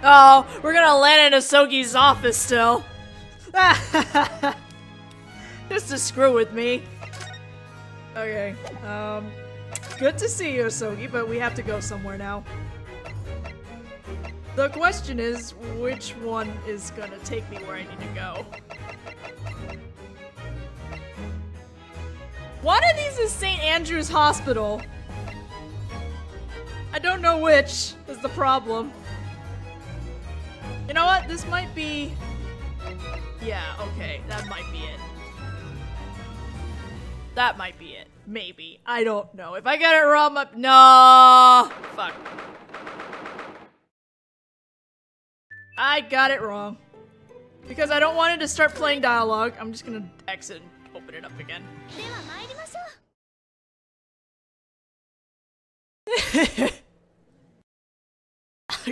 Oh, we're gonna land in Asogi's office still. Just to screw with me. Okay, good to see you, Asogi, but we have to go somewhere now. The question is, which one is gonna take me where I need to go? One of these is St. Andrew's Hospital. I don't know which is the problem. You know what? This might be... Yeah, okay. That might be it. That might be it. Maybe. I don't know. If I get it wrong, no! Fuck. I got it wrong. Because I don't want it to start playing dialogue, I'm just gonna exit and open it up again.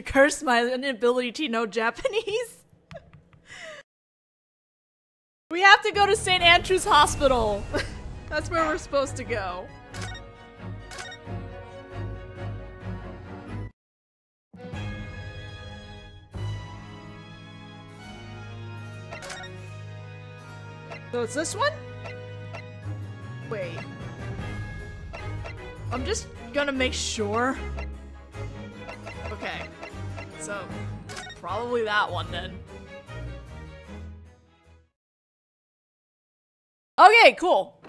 Curse my inability to know Japanese. We have to go to St. Andrew's Hospital. That's where we're supposed to go. So it's this one? Wait. I'm just gonna make sure. Okay. So, probably that one then. Okay, cool.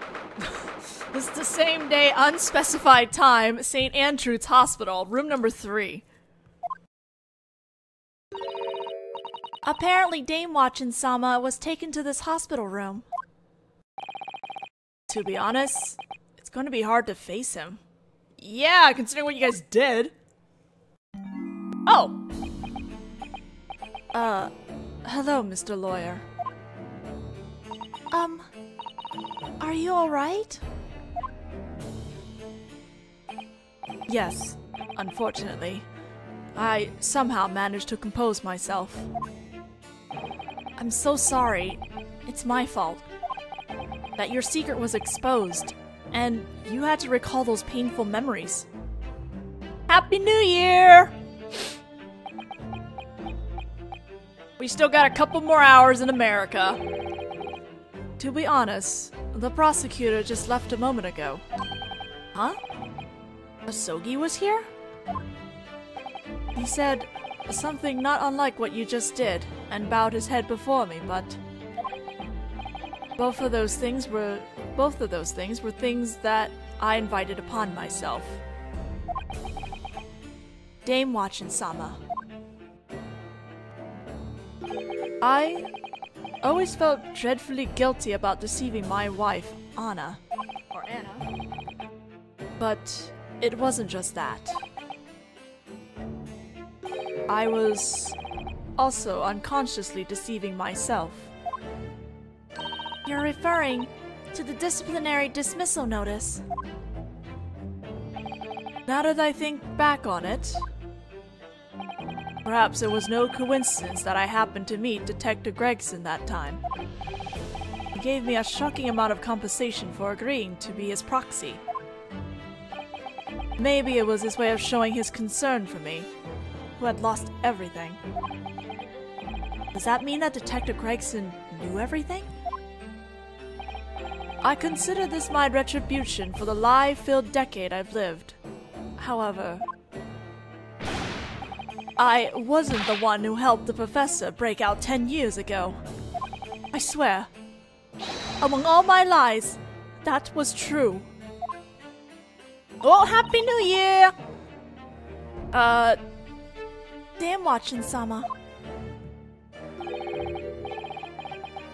This is the same day, unspecified time, St. Andrew's Hospital, room number 3. Apparently Dame Gyakuten-sama was taken to this hospital room. To be honest, it's going to be hard to face him. Yeah, considering what you guys did. Oh! Hello, Mr. Lawyer. Are you alright? Yes, unfortunately. I somehow managed to compose myself. I'm so sorry. It's my fault. That your secret was exposed, and you had to recall those painful memories. Happy New Year! We still got a couple more hours in America. To be honest, the prosecutor just left a moment ago. Huh? Asogi was here? He said something not unlike what you just did, and bowed his head before me, but... Both of those things were things that I invited upon myself. Dame Gyakuten-sama. I always felt dreadfully guilty about deceiving my wife, Anna. Or Anna. But it wasn't just that. I was also unconsciously deceiving myself. You're referring to the disciplinary dismissal notice. Now that I think back on it, perhaps it was no coincidence that I happened to meet Detective Gregson that time. He gave me a shocking amount of compensation for agreeing to be his proxy. Maybe it was his way of showing his concern for me, who had lost everything. Does that mean that Detective Gregson knew everything? I consider this my retribution for the lie-filled decade I've lived. However, I wasn't the one who helped the professor break out 10 years ago. I swear, among all my lies, that was true. Oh, Happy New Year! Dame Gyakuten-sama.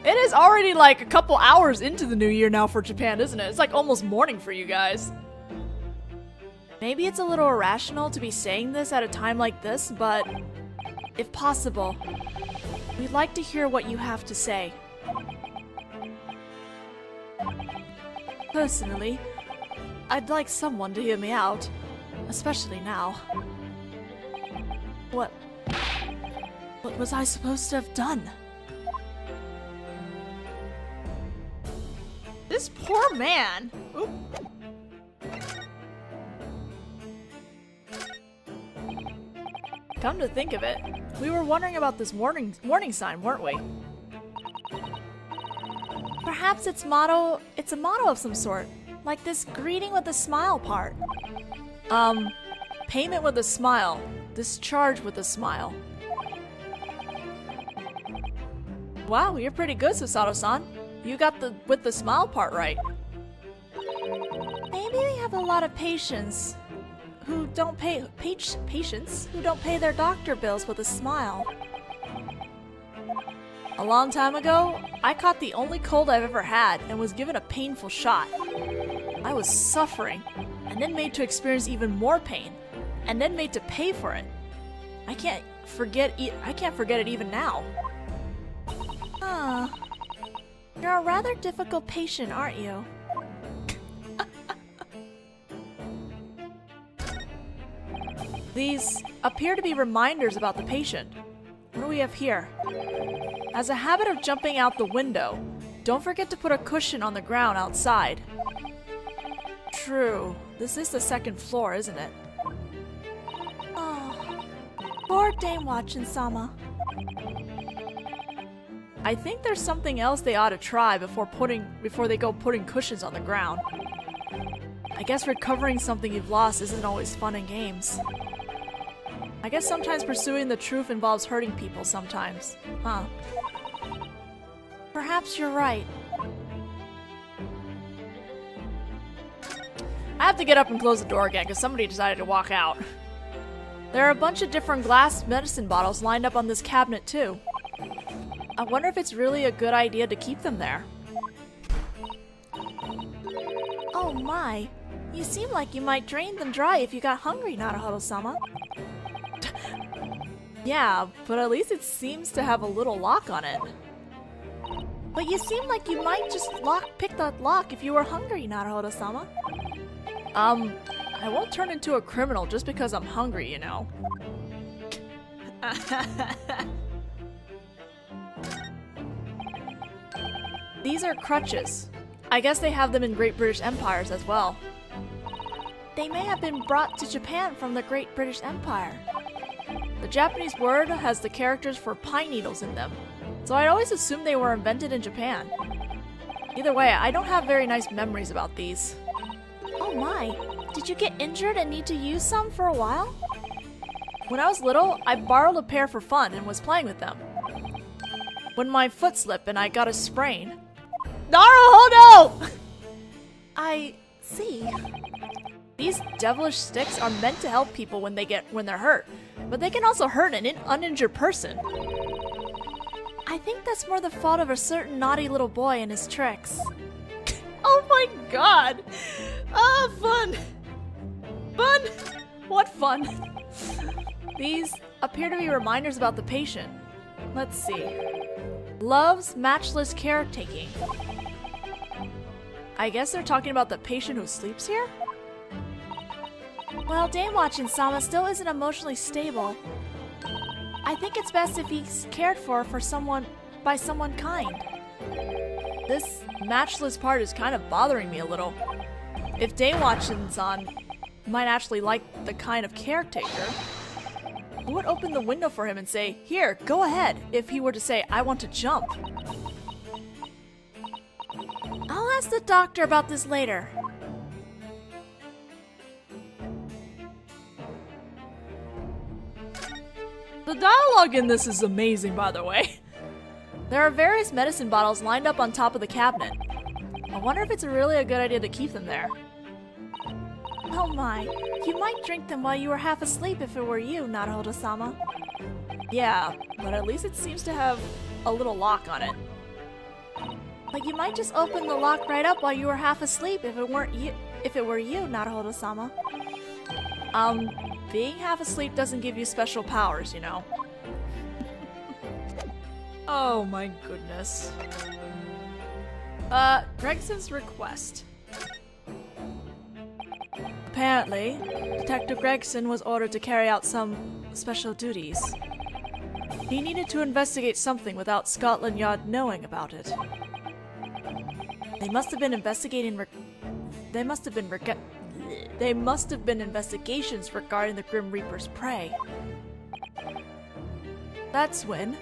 It is already like a couple hours into the new year now for Japan, isn't it? It's like almost morning for you guys. Maybe it's a little irrational to be saying this at a time like this, but if possible, we'd like to hear what you have to say. Personally, I'd like someone to hear me out, especially now. What was I supposed to have done? This poor man. Oop. Come to think of it, We were wondering about this warning sign, weren't we? Perhaps it's a motto of some sort, like this greeting with a smile part. Payment with a smile, discharge with a smile. Wow, you're pretty good, Susato-san. You got the with the smile part right. Maybe we have a lot of patients who don't pay their doctor bills with a smile. A long time ago, I caught the only cold I've ever had and was given a painful shot. I was suffering, and then made to experience even more pain, and then made to pay for it. I can't forget it even now. You're a rather difficult patient, aren't you? These appear to be reminders about the patient. What do we have here? As a habit of jumping out the window, don't forget to put a cushion on the ground outside. True. This is the second floor, isn't it? Oh, poor Dai Gyakuten Saiban. I think there's something else they ought to try before they go putting cushions on the ground. I guess recovering something you've lost isn't always fun in games. I guess sometimes pursuing the truth involves hurting people sometimes. Huh. Perhaps you're right. I have to get up and close the door again because somebody decided to walk out. There are a bunch of different glass medicine bottles lined up on this cabinet too. I wonder if it's really a good idea to keep them there. Oh my, you seem like you might drain them dry if you got hungry, Naruhodō-sama. Yeah, but at least it seems to have a little lock on it. But you seem like you might just pick that lock if you were hungry, Naruhodō-sama. I won't turn into a criminal just because I'm hungry, you know. These are crutches. I guess they have them in Great British Empires as well. They may have been brought to Japan from the Great British Empire. The Japanese word has the characters for pine needles in them, so I'd always assumed they were invented in Japan. Either way, I don't have very nice memories about these. Oh my, did you get injured and need to use some for a while? When I was little, I borrowed a pair for fun and was playing with them. When my foot slipped and I got a sprain. Naruhodō! I see. These devilish sticks are meant to help people when they're hurt, but they can also hurt an uninjured person. I think that's more the fault of a certain naughty little boy and his tricks. Oh my god! Ah, fun! Fun! What fun! These appear to be reminders about the patient. Let's see. Love's matchless caretaking. I guess they're talking about the patient who sleeps here? Well, Dai Gyakuten Saiban still isn't emotionally stable. I think it's best if he's cared for by someone kind. This matchless part is kind of bothering me a little. If Dai Gyakuten-san might actually like the kind of caretaker, who would open the window for him and say, "Here, go ahead," if he were to say, "I want to jump"? I'll ask the doctor about this later. The dialogue in this is amazing, by the way. There are various medicine bottles lined up on top of the cabinet. I wonder if it's really a good idea to keep them there. Oh my, you might drink them while you were half asleep if it were you, Naruhodō-sama. Yeah, but at least it seems to have a little lock on it. But you might just open the lock right up while you were half asleep if it were you, Naruhodō-sama. Being half asleep doesn't give you special powers, you know. Oh my goodness. Gregson's request. Apparently, Detective Gregson was ordered to carry out some special duties. He needed to investigate something without Scotland Yard knowing about it. They must have been investigations regarding the Grim Reaper's prey. That's when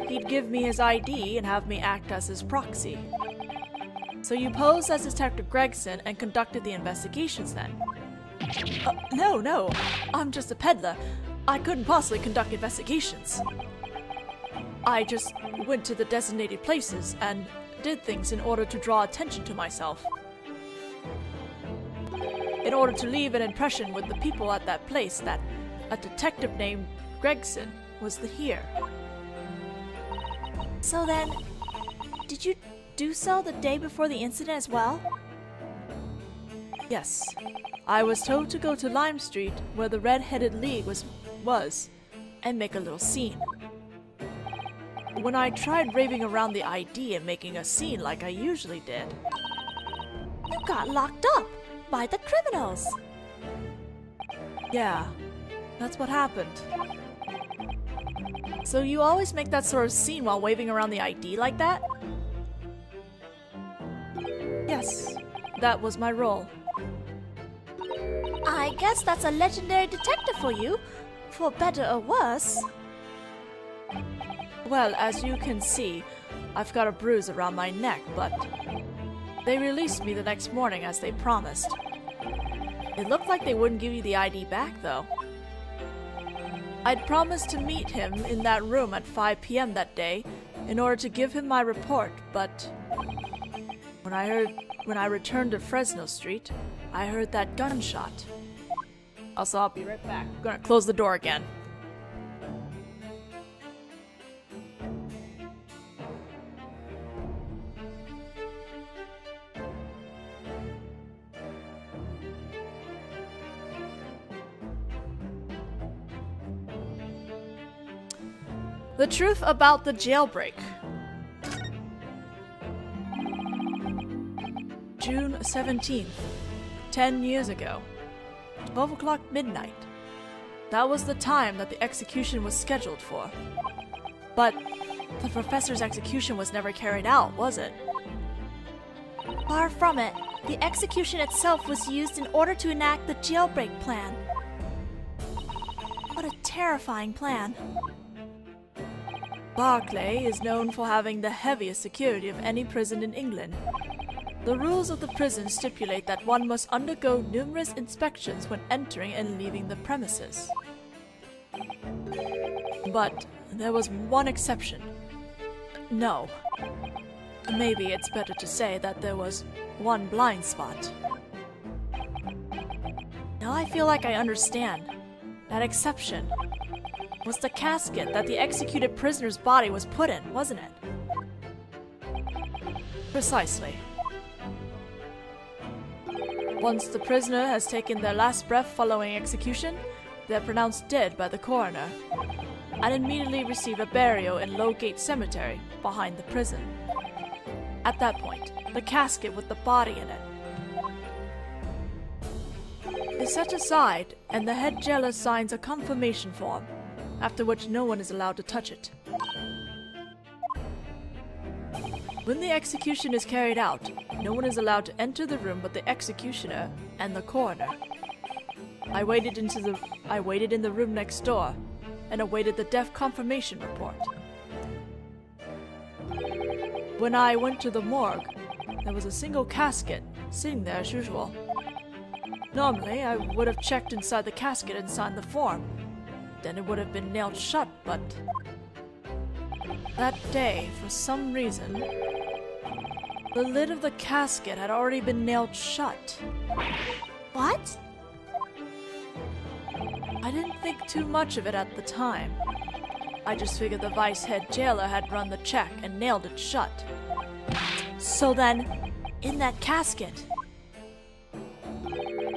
he'd give me his ID and have me act as his proxy. So you posed as Detective Gregson and conducted the investigations then? No, I'm just a peddler. I couldn't possibly conduct investigations. I just went to the designated places and did things in order to draw attention to myself. In order to leave an impression with the people at that place that a detective named Gregson was here. So then, did you do so the day before the incident as well? Yes. I was told to go to Lime Street, where the Red-Headed League was, and make a little scene. When I tried raving around the ID and making a scene like I usually did, you got locked up by the criminals. Yeah, that's what happened. So you always make that sort of scene while waving around the ID like that? Yes, that was my role. I guess that's a legendary detective for you, for better or worse. Well, as you can see, I've got a bruise around my neck, but they released me the next morning as they promised. It looked like they wouldn't give you the ID back, though. I'd promised to meet him in that room at 5 p.m. that day in order to give him my report, but when I returned to Fresno Street, I heard that gunshot. Also, I'll be right back. I'm gonna close the door again. The truth about the jailbreak. June 17th, 10 years ago, 12 o'clock midnight. That was the time that the execution was scheduled for. But the professor's execution was never carried out, was it? Far from it. The execution itself was used in order to enact the jailbreak plan. What a terrifying plan. Barclay is known for having the heaviest security of any prison in England. The rules of the prison stipulate that one must undergo numerous inspections when entering and leaving the premises. But there was one exception. No. Maybe it's better to say that there was one blind spot. Now I feel like I understand. That exception was the casket that the executed prisoner's body was put in, wasn't it? Precisely. Once the prisoner has taken their last breath following execution, they are pronounced dead by the coroner, and immediately receive a burial in Lowgate Cemetery behind the prison. At that point, the casket with the body in it is set aside, and the head jailer signs a confirmation form, after which no one is allowed to touch it. When the execution is carried out, no one is allowed to enter the room but the executioner and the coroner. I waited in the room next door and awaited the death confirmation report. When I went to the morgue, there was a single casket sitting there as usual. Normally, I would have checked inside the casket and signed the form. Then it would have been nailed shut, but that day, for some reason, the lid of the casket had already been nailed shut. What? I didn't think too much of it at the time. I just figured the vice head jailer had run the check and nailed it shut. So then, in that casket,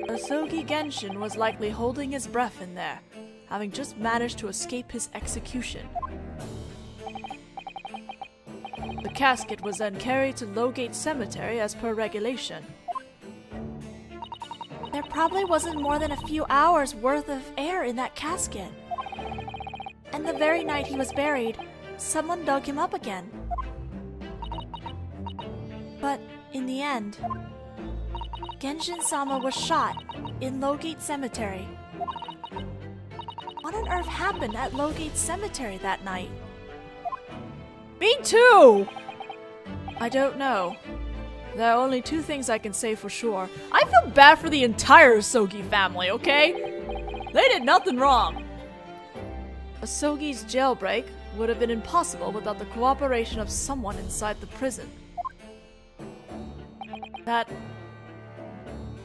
Asogi Genshin was likely holding his breath in there, having just managed to escape his execution. The casket was then carried to Lowgate Cemetery as per regulation. there probably wasn't more than a few hours worth of air in that casket. And the very night he was buried, someone dug him up again. But in the end, Genshin-sama was shot in Lowgate Cemetery. What on earth happened at Lowgate Cemetery that night? Me too! I don't know. There are only two things I can say for sure. I feel bad for the entire Asogi family, okay? They did nothing wrong. Asogi's jailbreak would have been impossible without the cooperation of someone inside the prison. That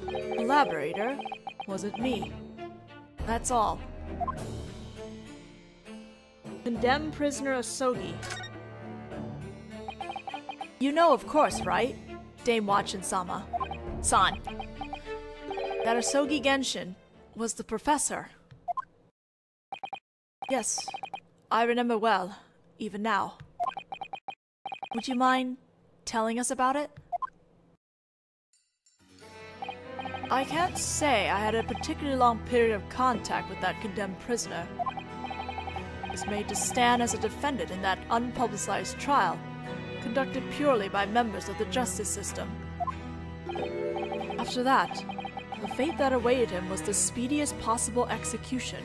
collaborator wasn't me. That's all. Condemned prisoner Asogi. You know, of course, right? Dame Watchin-sama. San. That Asogi Genshin was the professor. Yes, I remember well, even now. Would you mind telling us about it? I can't say I had a particularly long period of contact with that condemned prisoner. He was made to stand as a defendant in that unpublicized trial, conducted purely by members of the justice system. After that, the fate that awaited him was the speediest possible execution.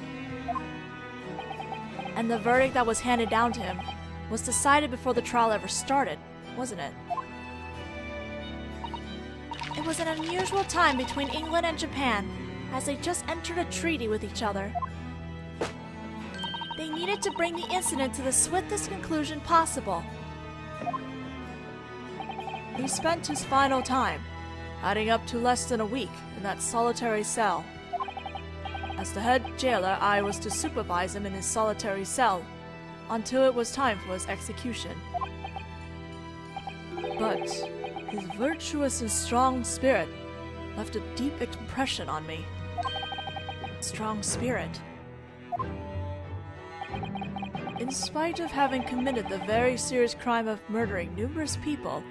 And the verdict that was handed down to him was decided before the trial ever started, wasn't it? It was an unusual time between England and Japan, as they just entered a treaty with each other. They needed to bring the incident to the swiftest conclusion possible. He spent his final time, adding up to less than a week, in that solitary cell. As the head jailer, I was to supervise him in his solitary cell, until it was time for his execution. But his virtuous and strong spirit left a deep impression on me. Strong spirit. In spite of having committed the very serious crime of murdering numerous people,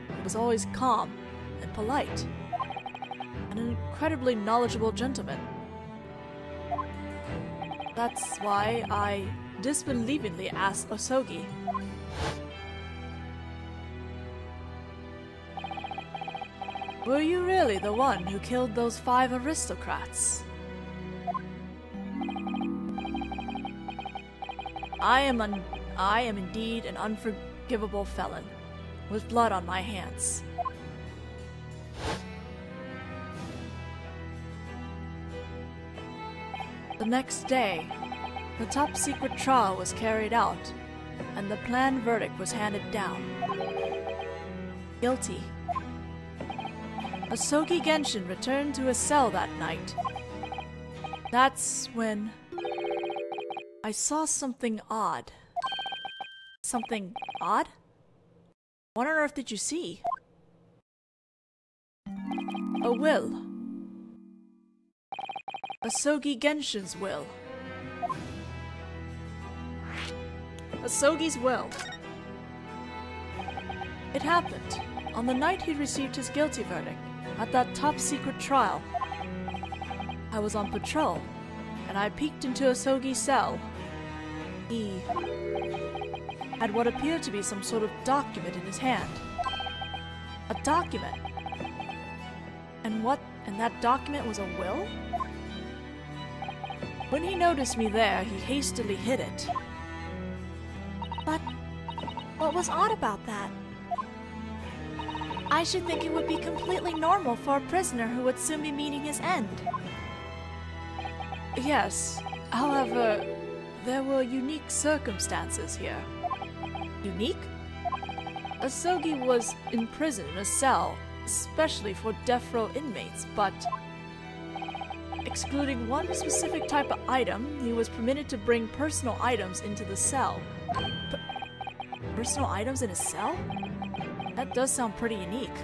he was always calm and polite, and an incredibly knowledgeable gentleman. That's why I disbelievingly asked Asogi, "Were you really the one who killed those 5 aristocrats?" I am indeed an unforgivable felon, with blood on my hands. The next day, the top-secret trial was carried out, and the planned verdict was handed down. Guilty. Asogi Genshin returned to his cell that night. That's when I saw something odd. Something odd? What on earth did you see? A will. Asogi Genshin's will. Asogi's will. It happened on the night he received his guilty verdict at that top-secret trial. I was on patrol, and I peeked into Asogi's cell. He had what appeared to be some sort of document in his hand. A document. And that document was a will? When he noticed me there, he hastily hid it. But what was odd about that? I should think it would be completely normal for a prisoner who would soon be meeting his end. Yes, however, there were unique circumstances here. Unique? Asogi was in prison in a cell, especially for death row inmates, but excluding one specific type of item, he was permitted to bring personal items into the cell. Personal items in a cell? That does sound pretty unique.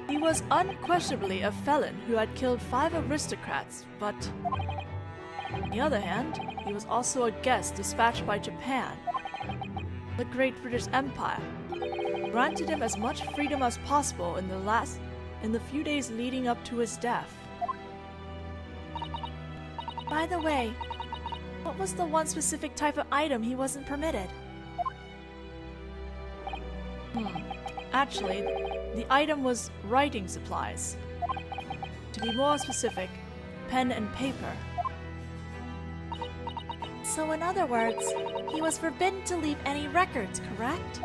He was unquestionably a felon who had killed 5 aristocrats, but on the other hand, he was also a guest dispatched by Japan. The Great British Empire granted him as much freedom as possible in the few days leading up to his death. By the way, what was the one specific type of item he wasn't permitted? Actually, the item was writing supplies. To be more specific, pen and paper. So in other words, he was forbidden to leave any records, correct?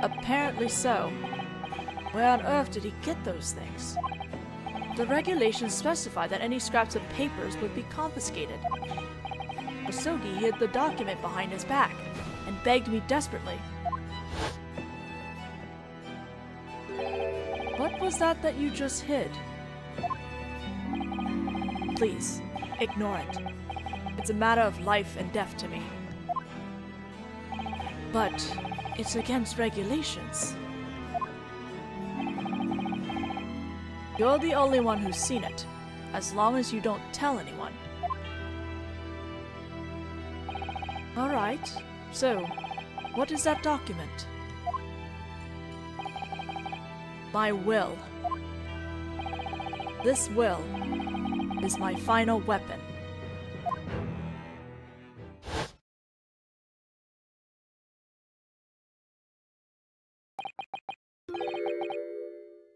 Apparently so. Where on earth did he get those things? The regulations specify that any scraps of papers would be confiscated. Asogi hid the document behind his back and begged me desperately. What was that you just hid? Please, ignore it. It's a matter of life and death to me. But it's against regulations. You're the only one who's seen it, as long as you don't tell anyone. Alright, so, what is that document? My will. This will is my final weapon.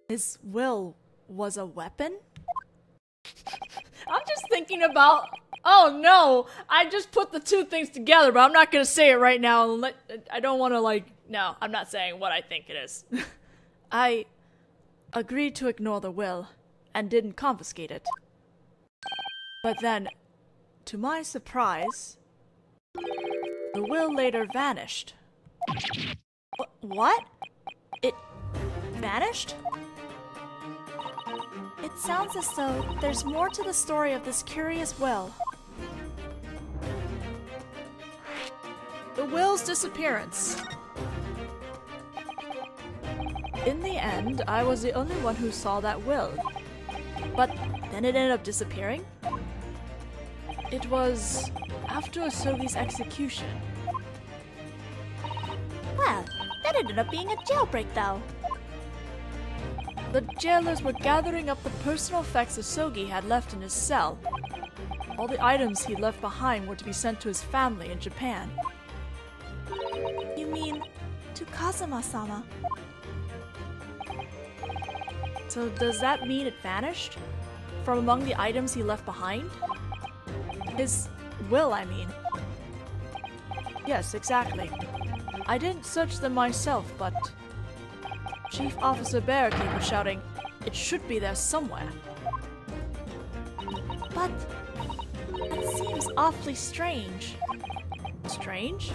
His will was a weapon? I'm just thinking about... Oh no! I just put the two things together, but I'm not gonna say it right now. I don't want to, like... No, I'm not saying what I think it is. I agreed to ignore the will and didn't confiscate it. But then, to my surprise, the will later vanished. What? It vanished? It sounds as though there's more to the story of this curious will. The will's disappearance. In the end, I was the only one who saw that will. But then it ended up disappearing? It was after Asogi's execution. Well, that ended up being a jailbreak though. The jailers were gathering up the personal effects Asogi had left in his cell. All the items he left behind were to be sent to his family in Japan. You mean to Kazuma-sama? So does that mean it vanished? From among the items he left behind? His will, I mean. Yes, exactly. I didn't search them myself, but... Chief Officer Barricade was shouting, "It should be there somewhere." But... it seems awfully strange. Strange?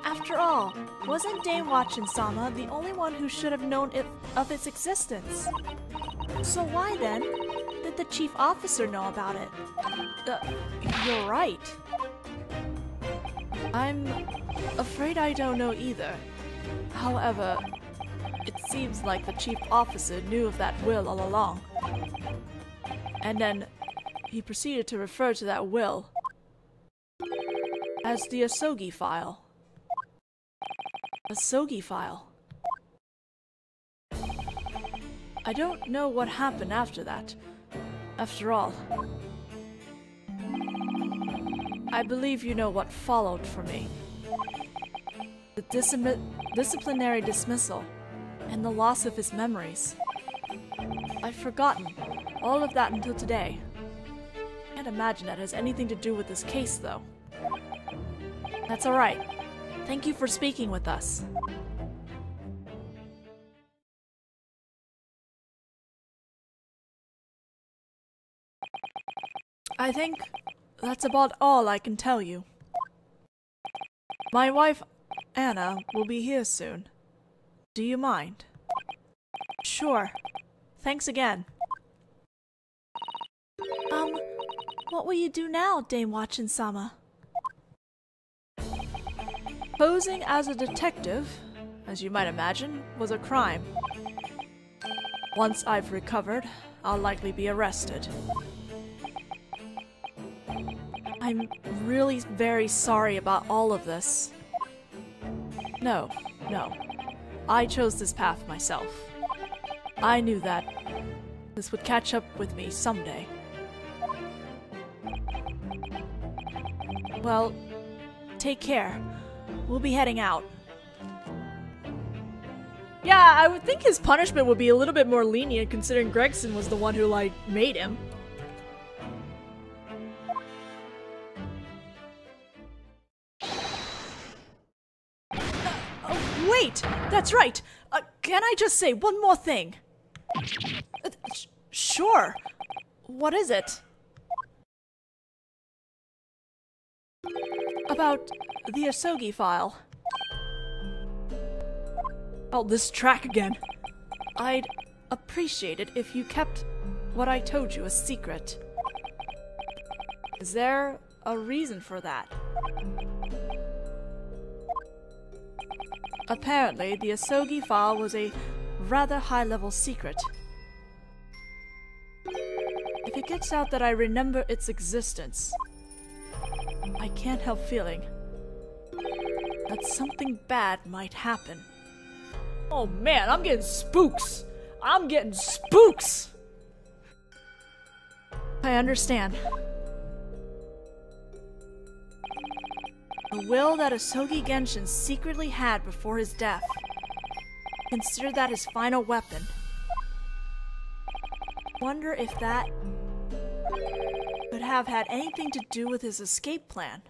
After all, wasn't Dai Gyakuten-sama the only one who should have known of its existence? So why then did the chief officer know about it? You're right. I'm afraid I don't know either. However, it seems like the chief officer knew of that will all along. And then he proceeded to refer to that will as the Asogi file. Asogi file. I don't know what happened after that. After all, I believe you know what followed for me. The disciplinary dismissal and the loss of his memories. I've forgotten all of that until today. Can't imagine that has anything to do with this case, though. That's alright. Thank you for speaking with us. I think that's about all I can tell you. My wife, Anna, will be here soon. Do you mind? Sure. Thanks again. What will you do now, Dai Gyakuten-sama? Posing as a detective, as you might imagine, was a crime. Once I've recovered, I'll likely be arrested. I'm really very sorry about all of this. No. I chose this path myself. I knew that this would catch up with me someday. Well, take care. We'll be heading out. Yeah, I would think his punishment would be a little bit more lenient considering Gregson was the one who, like, made him. wait! That's right! Can I just say one more thing? Sure. What is it? About the Asogi file. Oh, this track again. I'd appreciate it if you kept what I told you a secret. Is there a reason for that? Apparently, the Asogi file was a rather high-level secret. If it gets out that I remember its existence, I can't help feeling that something bad might happen. Oh man, I'm getting spooks! I'm getting spooks! I understand. The will that Asogi Genshin secretly had before his death. Consider that his final weapon. Wonder if that could have had anything to do with his escape plan.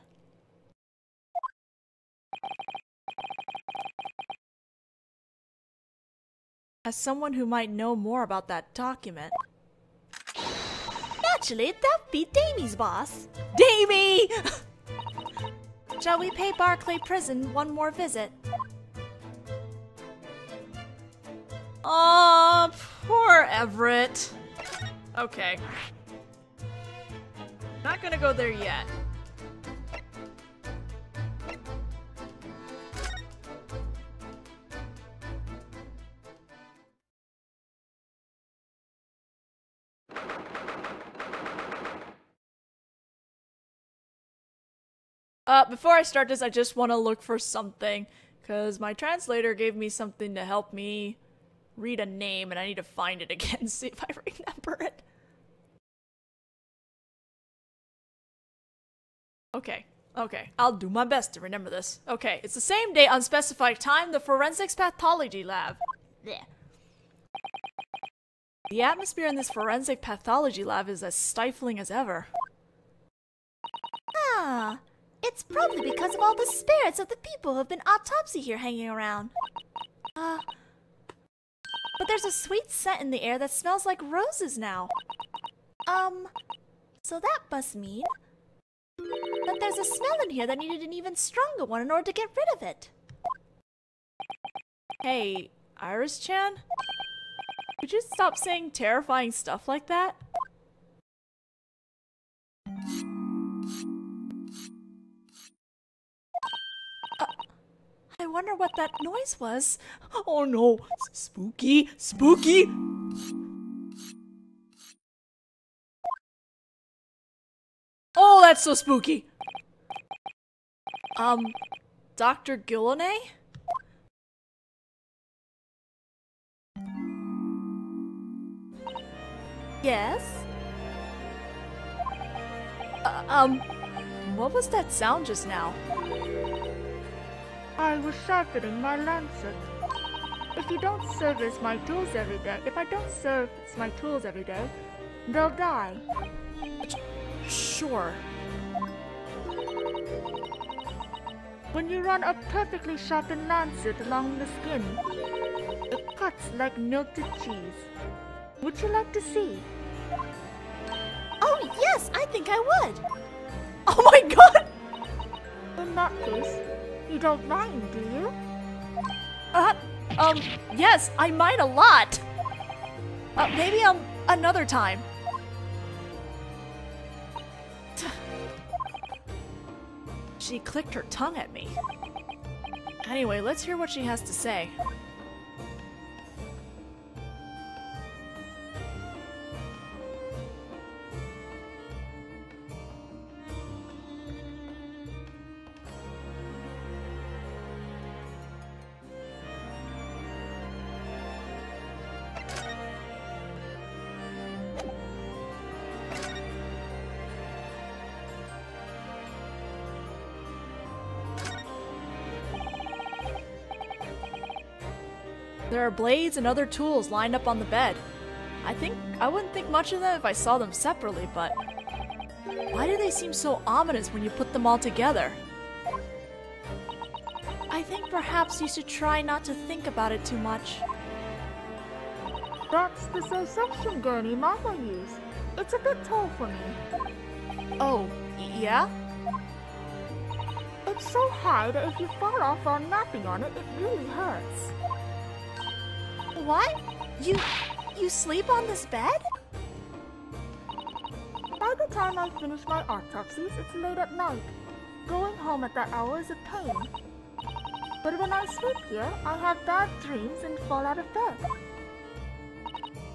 As someone who might know more about that document. Naturally, that'd be Damie's boss. Damie! Shall we pay Barclay Prison one more visit? Oh, poor Everett. Okay. Not gonna go there yet. Before I start this, I just want to look for something, because my translator gave me something to help me read a name, and I need to find it again and see if I remember it. Okay, I'll do my best to remember this. Okay, it's the same day, unspecified time, the forensics pathology lab. Blech. The atmosphere in this forensic pathology lab is as stifling as ever. Ah, it's probably because of all the spirits of the people who have been autopsied here hanging around. But there's a sweet scent in the air that smells like roses now. So that must mean that there's a smell in here that needed an even stronger one in order to get rid of it. Hey, Iris-chan? Could you stop saying terrifying stuff like that? I wonder what that noise was. Oh no! Spooky! Spooky! Oh, that's so spooky! Dr. Gilonay? Yes? What was that sound just now? I was sharpening my lancet. If you don't service my tools every day, they'll die. Sure. When you run a perfectly sharpened lancet along the skin, it cuts like melted cheese. Would you like to see? Oh yes, I think I would. Oh my god! In that case, you don't mind, do you? Yes, I mind a lot. Maybe another time. She clicked her tongue at me. Anyway, let's hear what she has to say. There are blades and other tools lined up on the bed. I wouldn't think much of them if I saw them separately, but why do they seem so ominous when you put them all together? I think perhaps you should try not to think about it too much. That's the section gurney Mama used. It's a bit tall for me. Oh, yeah? It's so high that if you fall off while napping on it, it really hurts. What? You sleep on this bed? By the time I finish my autopsies, it's late at night. Going home at that hour is a pain. But when I sleep here, I have bad dreams and fall out of bed.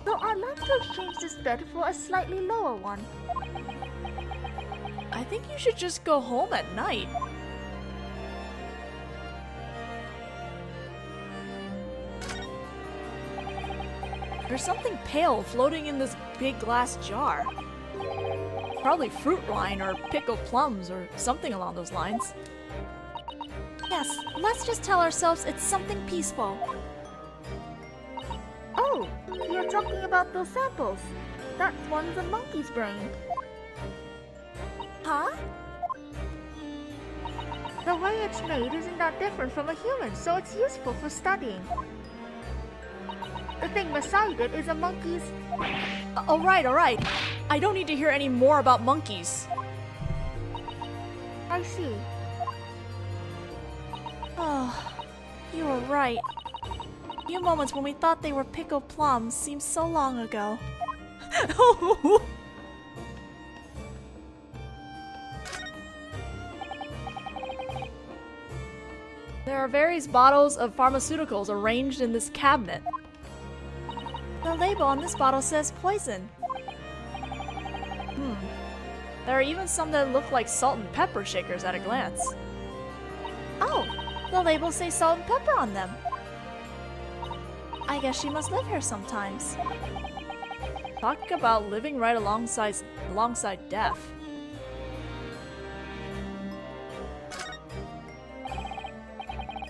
So I'd like to exchange this bed for a slightly lower one. I think you should just go home at night. There's something pale floating in this big glass jar. Probably fruit wine or pickled plums or something along those lines. Yes, let's just tell ourselves it's something peaceful. Oh, you're talking about those samples. That one's a monkey's brain. Huh? The way it's made isn't that different from a human, so it's useful for studying. The thing beside it is a monkey's... Alright. I don't need to hear any more about monkeys. I see. Oh, you were right. A few moments when we thought they were pickled plums seems so long ago. There are various bottles of pharmaceuticals arranged in this cabinet. The label on this bottle says poison. There are even some that look like salt and pepper shakers at a glance. Oh, the labels say salt and pepper on them. I guess she must live here sometimes. Talk about living right alongside death.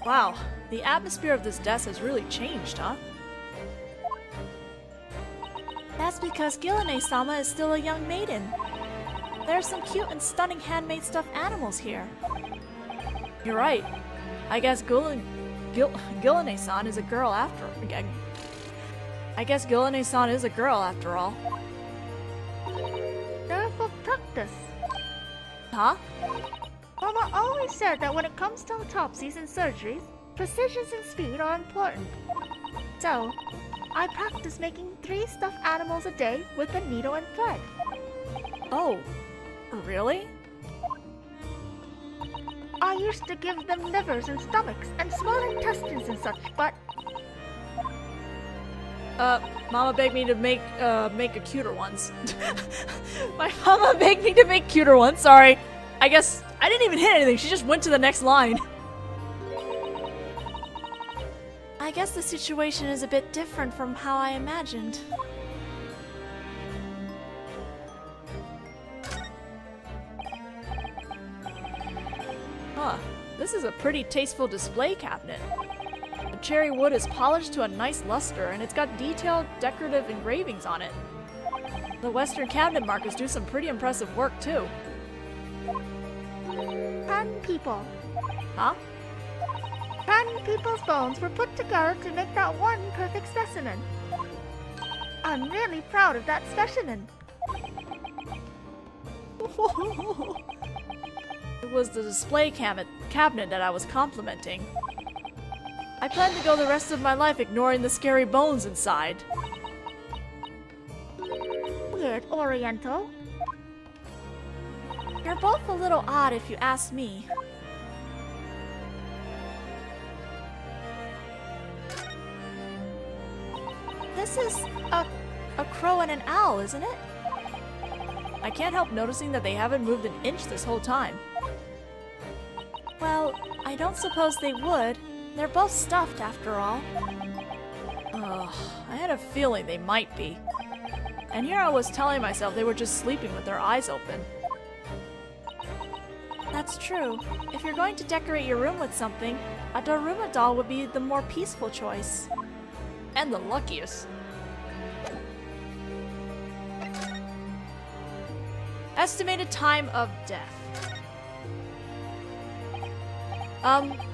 Wow, the atmosphere of this desk has really changed, huh? That's because Gilane-sama is still a young maiden. There are some cute and stunning handmade stuffed animals here. You're right. I guess Gilane-san is a girl after... I guess Gilane-san is a girl after all. They're for practice. Huh? Mama always said that when it comes to autopsies and surgeries, precision and speed are important. So, I practice making 3 stuffed animals a day with a needle and thread. Oh, really? I used to give them livers and stomachs and small intestines and such, but... Mama begged me to make a cuter ones. My mama begged me to make cuter ones, sorry. I guess I didn't even hit anything, she just went to the next line. I guess the situation is a bit different from how I imagined. Huh, this is a pretty tasteful display cabinet. The cherry wood is polished to a nice luster and it's got detailed decorative engravings on it. The Western cabinet markers do some pretty impressive work too. Pan people. Huh? Pan people's bones were put together to make that one perfect specimen. I'm really proud of that specimen. It was the display cabinet that I was complimenting. I plan to go the rest of my life ignoring the scary bones inside. Weird Oriental. You're both a little odd if you ask me. This is a crow and an owl, isn't it? I can't help noticing that they haven't moved an inch this whole time. Well, I don't suppose they would. They're both stuffed after all. Ugh, I had a feeling they might be. And here I was telling myself they were just sleeping with their eyes open. That's true. If you're going to decorate your room with something, a Daruma doll would be the more peaceful choice. And the luckiest. Estimated time of death.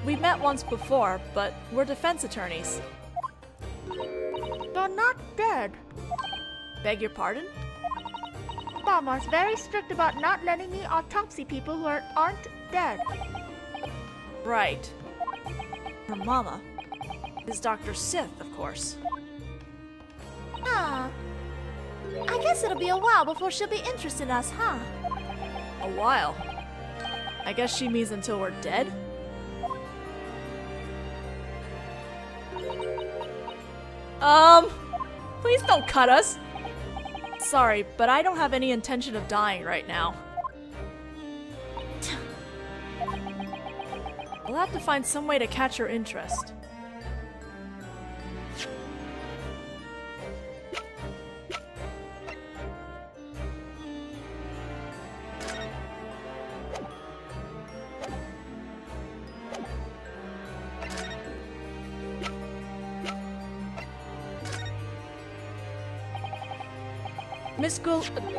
We met once before, but we're defense attorneys. You're not dead. Beg your pardon? Mama's very strict about not letting me autopsy people who aren't dead. Right. Her mama is Dr. Sith, of course. Ah. I guess it'll be a while before she'll be interested in us, huh? A while? I guess she means until we're dead? Please don't cut us. Sorry, but I don't have any intention of dying right now. We'll have to find some way to catch her interest.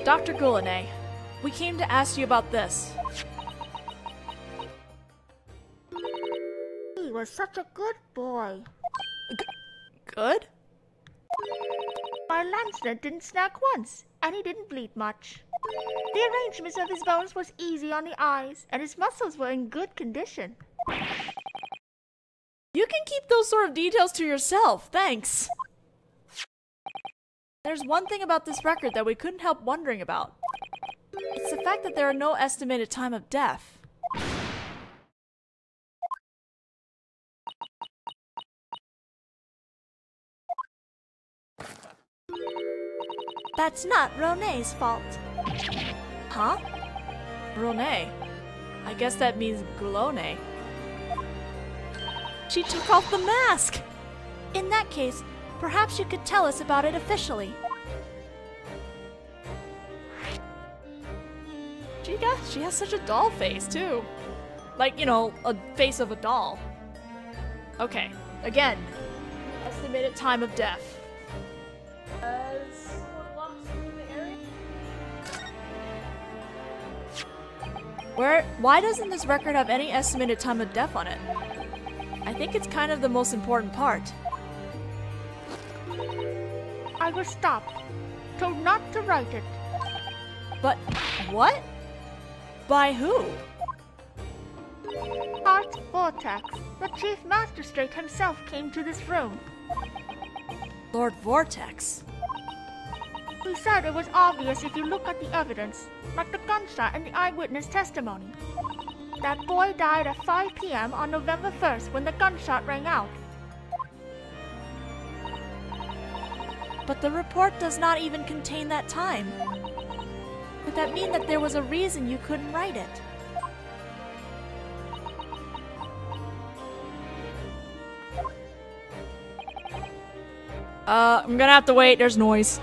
Dr. Goulinet, we came to ask you about this. He was such a good boy. Good? My lancet didn't snag once, and he didn't bleed much. The arrangement of his bones was easy on the eyes, and his muscles were in good condition. You can keep those sort of details to yourself, thanks. There's one thing about this record that we couldn't help wondering about. It's the fact that there are no estimated time of death. That's not Ronay's fault. Huh? Ronay? I guess that means Gulone. She took off the mask! In that case, perhaps you could tell us about it officially. She has such a doll face, too. Like, you know, a face of a doll. Okay, again. Estimated time of death. As someone walks through the area? Why doesn't this record have any estimated time of death on it? I think it's kind of the most important part. I was stopped, told not to write it. But what? By who? Heart Vortex. The Chief Magistrate himself came to this room. Lord Vortex. He said it was obvious if you look at the evidence, like the gunshot and the eyewitness testimony. That boy died at 5 p.m. on November 1st when the gunshot rang out. But the report does not even contain that time. Would that mean that there was a reason you couldn't write it? I'm gonna have to wait. There's noise.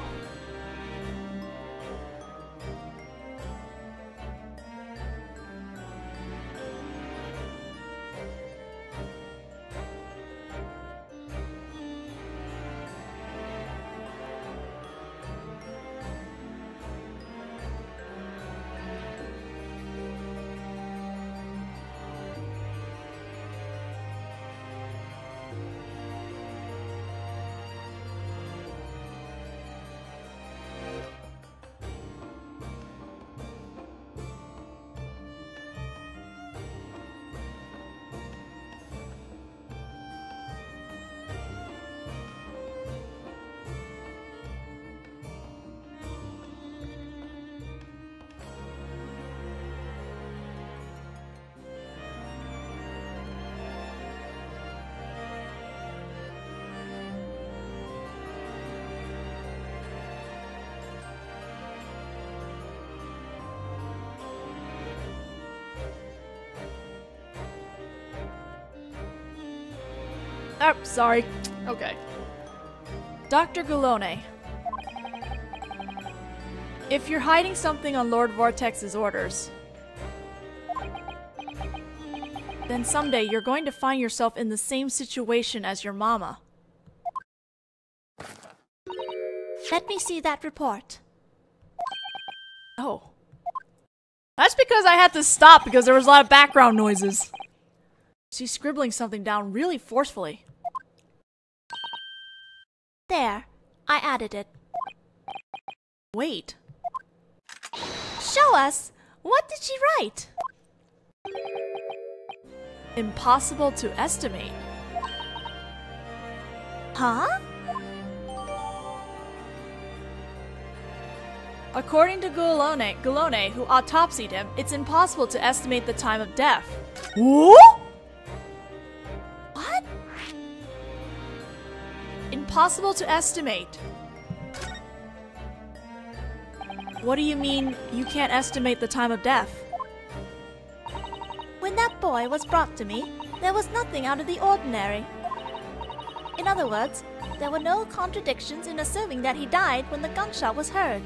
Oh, sorry. Okay. Dr. Gulone. If you're hiding something on Lord Vortex's orders, then someday you're going to find yourself in the same situation as your mama. Let me see that report. Oh. That's because I had to stop because there was a lot of background noises. She's scribbling something down really forcefully. There, I added it. Wait. Show us! What did she write? Impossible to estimate. Huh? According to Gulone, who autopsied him, it's impossible to estimate the time of death. What? Impossible to estimate. What do you mean you can't estimate the time of death? When that boy was brought to me, there was nothing out of the ordinary. In other words, there were no contradictions in assuming that he died when the gunshot was heard.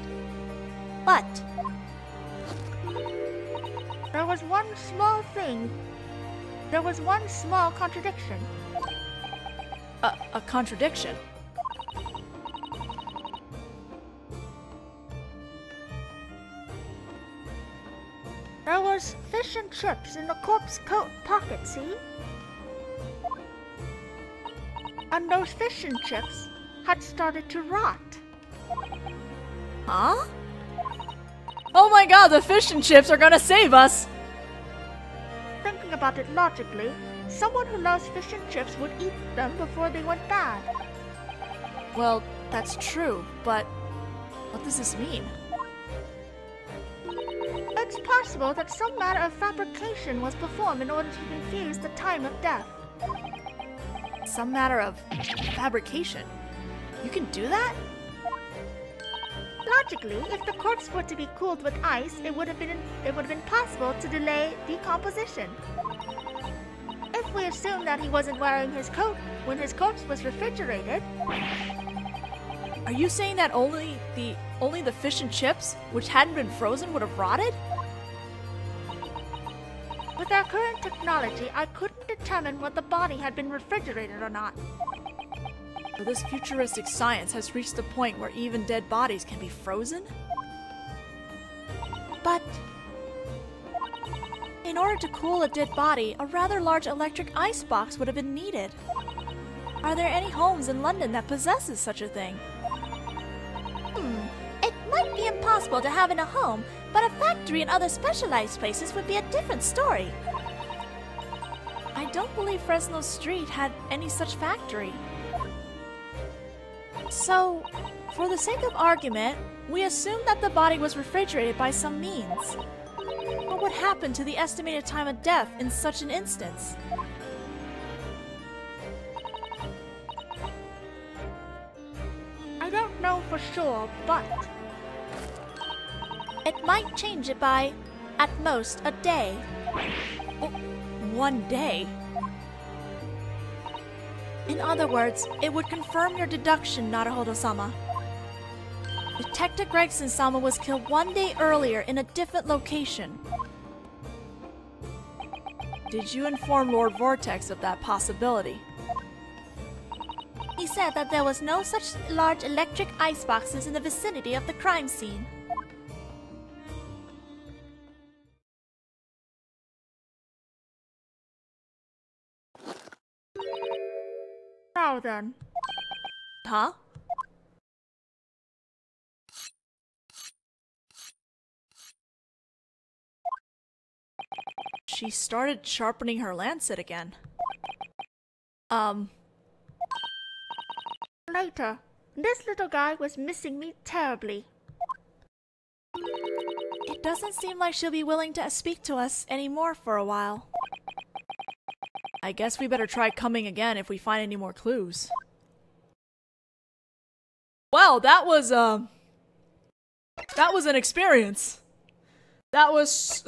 But there was one small thing. There was one small contradiction. A contradiction? There was fish and chips in the corpse coat pocket, see? And those fish and chips had started to rot. Huh? Oh my god, the fish and chips are gonna save us! Thinking about it logically, someone who loves fish and chips would eat them before they went bad. Well, that's true, but what does this mean? It's possible that some matter of fabrication was performed in order to confuse the time of death. Some matter of fabrication? You can do that? Logically, if the corpse were to be cooled with ice, it would have been possible to delay decomposition. If we assume that he wasn't wearing his coat when his corpse was refrigerated. Are you saying that only the fish and chips, which hadn't been frozen, would have rotted? With our current technology, I couldn't determine whether the body had been refrigerated or not. So this futuristic science has reached the point where even dead bodies can be frozen? But in order to cool a dead body, a rather large electric ice box would have been needed. Are there any homes in London that possesses such a thing? It might be impossible to have in a home, but a factory and other specialized places would be a different story. I don't believe Fresno Street had any such factory. So, for the sake of argument, we assume that the body was refrigerated by some means. What would happen to the estimated time of death in such an instance? I don't know for sure, but it might change it by, at most, a day. Oh, 1 day? In other words, it would confirm your deduction, Naruhodō-sama. Detective Gregson-sama was killed 1 day earlier in a different location. Did you inform Lord Vortex of that possibility? He said that there was no such large electric ice boxes in the vicinity of the crime scene. now then. Huh? She started sharpening her lancet again. Later, this little guy was missing me terribly. It doesn't seem like she'll be willing to speak to us anymore for a while. I guess we better try coming again if we find any more clues. Well, that was an experience. That was...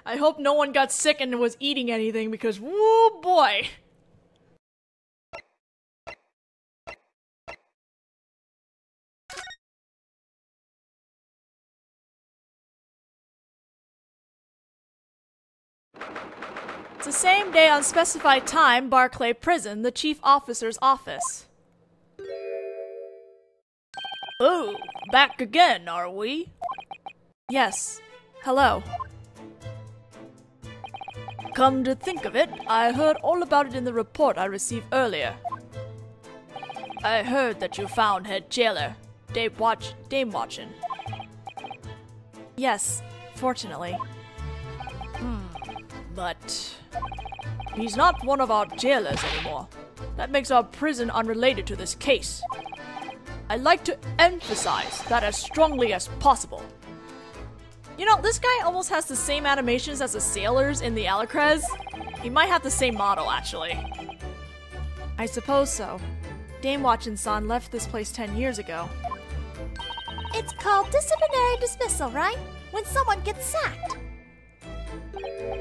I hope no one got sick and was eating anything because, woo boy! It's the same day on specified time, Barclay Prison, the chief officer's office. Oh, back again, are we? Yes. Hello. Come to think of it, I heard all about it in the report I received earlier. I heard that you found head jailer, Dame Watchin. Yes, fortunately. But he's not one of our jailers anymore. That makes our prison unrelated to this case. I'd like to emphasize that as strongly as possible. You know, this guy almost has the same animations as the sailors in the Alacrez. He might have the same model, actually. I suppose so. Dame Watchin-san left this place 10 years ago. It's called disciplinary dismissal, right? When someone gets sacked.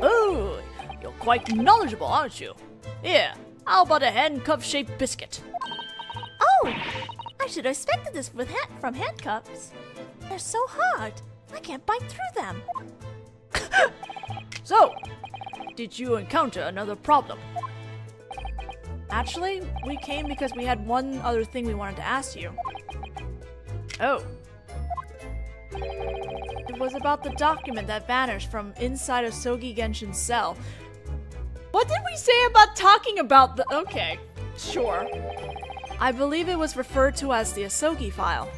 Oh, you're quite knowledgeable, aren't you? Here, how about a handcuff-shaped biscuit? Oh! I should have expected this from handcuffs. They're so hard. I can't bite through them. So, did you encounter another problem? Actually, we came because we had one other thing we wanted to ask you. Oh. It was about the document that vanished from inside of Sogi Genshin's cell. What did we say about talking about the... Okay, sure. I believe it was referred to as the Asogi file.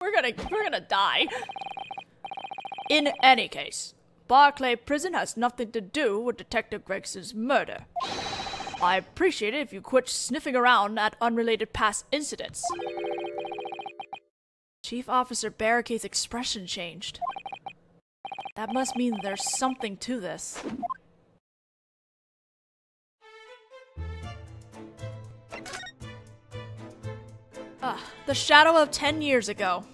We're gonna die. In any case, Barclay Prison has nothing to do with Detective Gregson's murder. I appreciate it if you quit sniffing around at unrelated past incidents. Chief Officer Barricade's expression changed. That must mean there's something to this. The shadow of 10 years ago.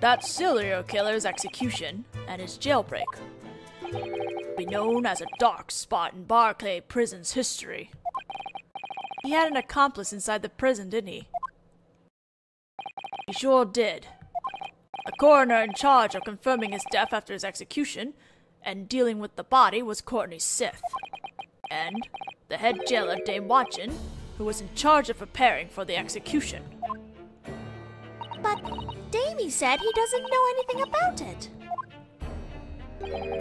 That serial killer's execution and his jailbreak be known as a dark spot in Barclay Prison's history. He had an accomplice inside the prison, didn't he? He sure did. The coroner in charge of confirming his death after his execution and dealing with the body was Courtney Sith. And the head jailer, Dame Watchin, who was in charge of preparing for the execution. But Damie said he doesn't know anything about it.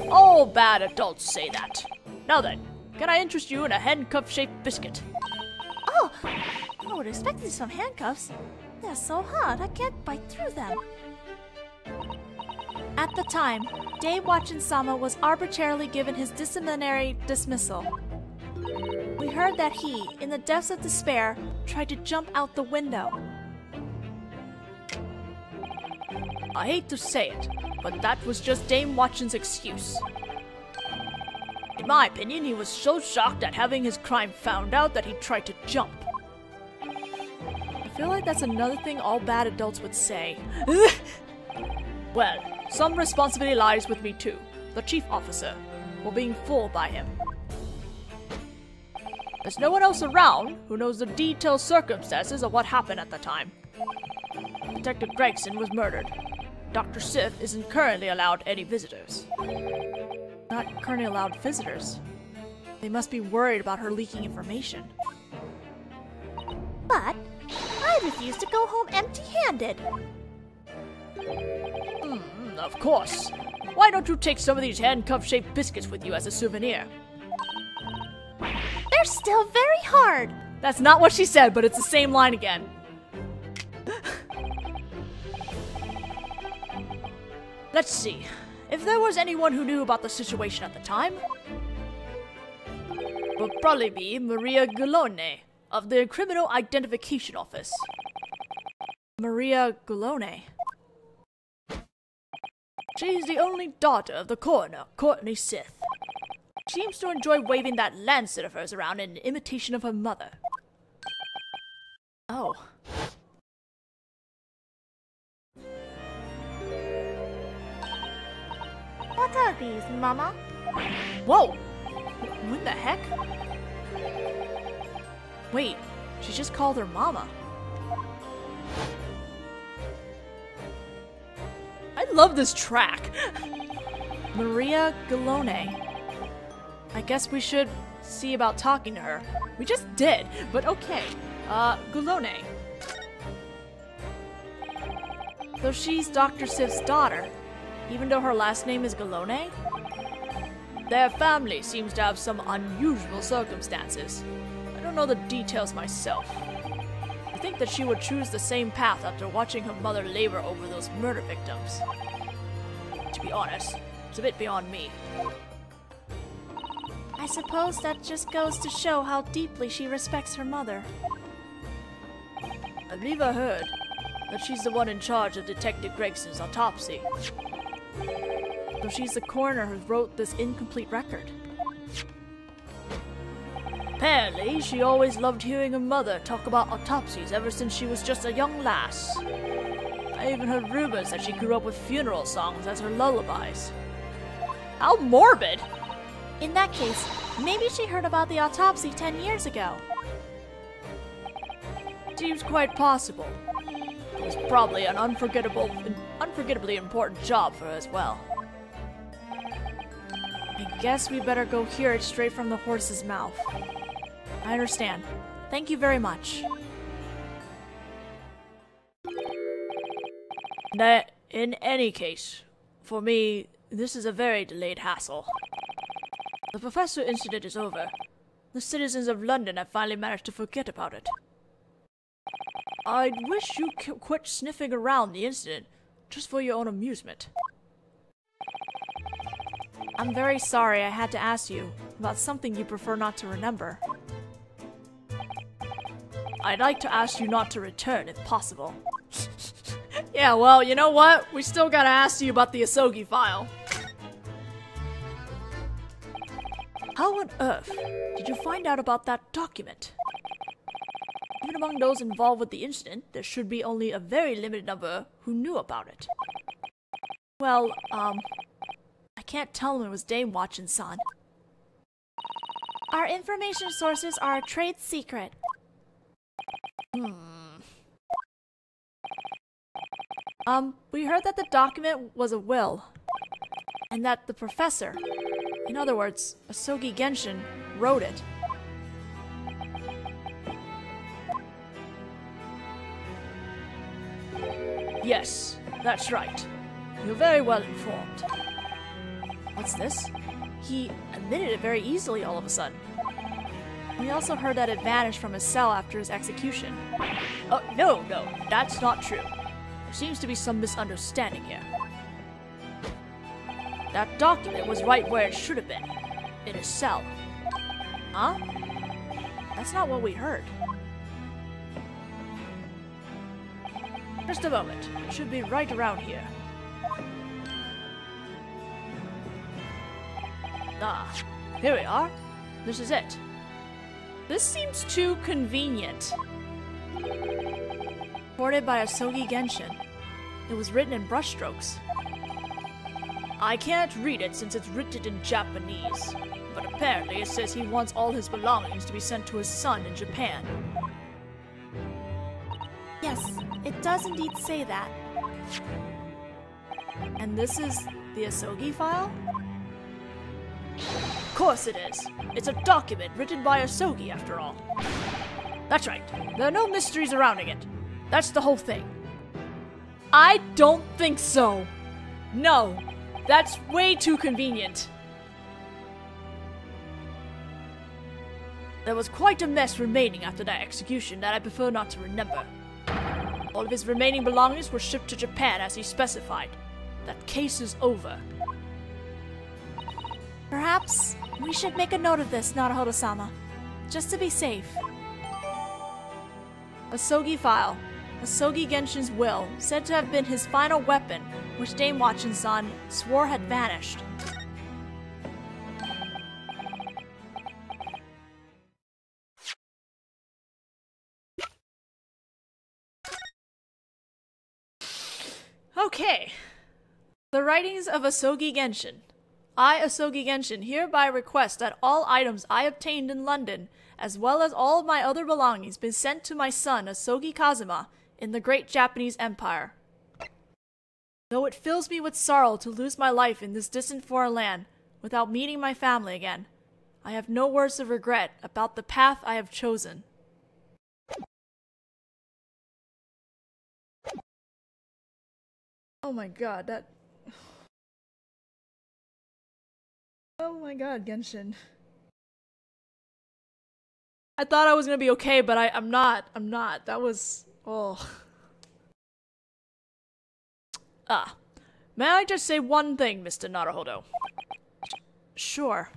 All bad adults say that. Now then, can I interest you in a handcuff-shaped biscuit? Oh, I would expect these from handcuffs. They're so hard, I can't bite through them. At the time, Dame Watchin-sama was arbitrarily given his disciplinary dismissal. We heard that he, in the depths of despair, tried to jump out the window. I hate to say it, but that was just Dame Watchin's excuse. In my opinion, he was so shocked at having his crime found out that he tried to jump. I feel like that's another thing all bad adults would say. Well, some responsibility lies with me too, the chief officer, for being fooled by him. There's no one else around who knows the detailed circumstances of what happened at the time. Detective Gregson was murdered. Dr. Sith isn't currently allowed any visitors. Not currently allowed visitors. They must be worried about her leaking information. But I refuse to go home empty-handed. Of course. Why don't you take some of these handcuff-shaped biscuits with you as a souvenir? They're still very hard. That's not what she said, but it's the same line again. Let's see. If there was anyone who knew about the situation at the time, it would probably be Maria Gulone of the Criminal Identification Office. Maria Gulone. She's the only daughter of the coroner, Courtney Sith. She seems to enjoy waving that lancet of hers around in imitation of her mother. Oh. What are these, Mama? Whoa! What the heck? Wait, she just called her Mama. I love this track. Maria Gulone. I guess we should see about talking to her. We just did, but okay. Gulone. Though she's Dr. Siv's daughter, even though her last name is Galone? Their family seems to have some unusual circumstances. I don't know the details myself. I think that she would choose the same path after watching her mother labor over those murder victims. To be honest, it's a bit beyond me. I suppose that just goes to show how deeply she respects her mother. I believe I heard that she's the one in charge of Detective Gregson's autopsy. Though she's the coroner who wrote this incomplete record. Apparently, she always loved hearing her mother talk about autopsies ever since she was just a young lass. I even heard rumors that she grew up with funeral songs as her lullabies. How morbid! In that case, maybe she heard about the autopsy 10 years ago. Seems quite possible. It was probably an unforgettably important job for her as well. I guess we better go hear it straight from the horse's mouth. I understand. Thank you very much. In any case, for me, this is a very delayed hassle. The professor incident is over. The citizens of London have finally managed to forget about it. I'd wish you quit sniffing around the incident, just for your own amusement. I'm very sorry I had to ask you about something you prefer not to remember. I'd like to ask you not to return if possible. Yeah, well, you know what? We still gotta ask you about the Asogi file. How on earth did you find out about that document? Even among those involved with the incident, there should be only a very limited number who knew about it. Well, I can't tell him it was Dame Watchin-san. Our information sources are a trade secret. We heard that the document was a will, and that the professor, in other words, Asogi Genshin, wrote it. Yes, that's right. You're very well informed. What's this? He admitted it very easily all of a sudden. We also heard that it vanished from his cell after his execution. Oh, no, that's not true. There seems to be some misunderstanding here. That document was right where it should have been, in his cell. Huh? That's not what we heard. Just a moment. It should be right around here. Ah, here we are. This is it. This seems too convenient. Reported by Asogi Genshin. It was written in brushstrokes. I can't read it since it's written in Japanese, but apparently it says he wants all his belongings to be sent to his son in Japan. Yes, it does indeed say that. And this is the Asogi file? Of course it is. It's a document written by Asogi, after all. That's right. There are no mysteries surrounding it. That's the whole thing. I don't think so. No. That's way too convenient. There was quite a mess remaining after that execution that I prefer not to remember. All of his remaining belongings were shipped to Japan as he specified. That case is over. Perhaps we should make a note of this, Naruhodō-sama, just to be safe. Asogi file. Asogi Genshin's will, said to have been his final weapon, which Dame Watchin-san swore had vanished. Okay. The writings of Asogi Genshin. I, Asogi Genshin, hereby request that all items I obtained in London, as well as all of my other belongings, be sent to my son, Asogi Kazuma, in the great Japanese Empire. Though it fills me with sorrow to lose my life in this distant foreign land, without meeting my family again, I have no words of regret about the path I have chosen. Oh my god, that... Oh my god, Genshin. I thought I was gonna be okay, but I'm not. I'm not. That was... Oh. Ah. May I just say one thing, Mr. Naruhodō? Sure.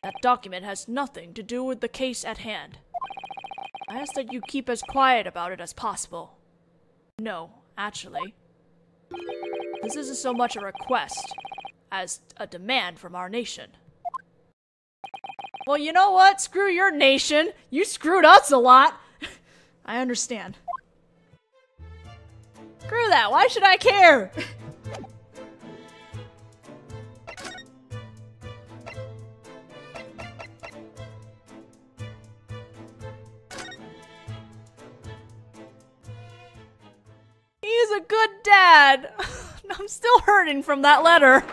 That document has nothing to do with the case at hand. I ask that you keep as quiet about it as possible. No, actually. This isn't so much a request as a demand from our nation. Well, you know what? Screw your nation. You screwed us a lot. I understand. Screw that. Why should I care? He's a good dad. I'm still hurting from that letter.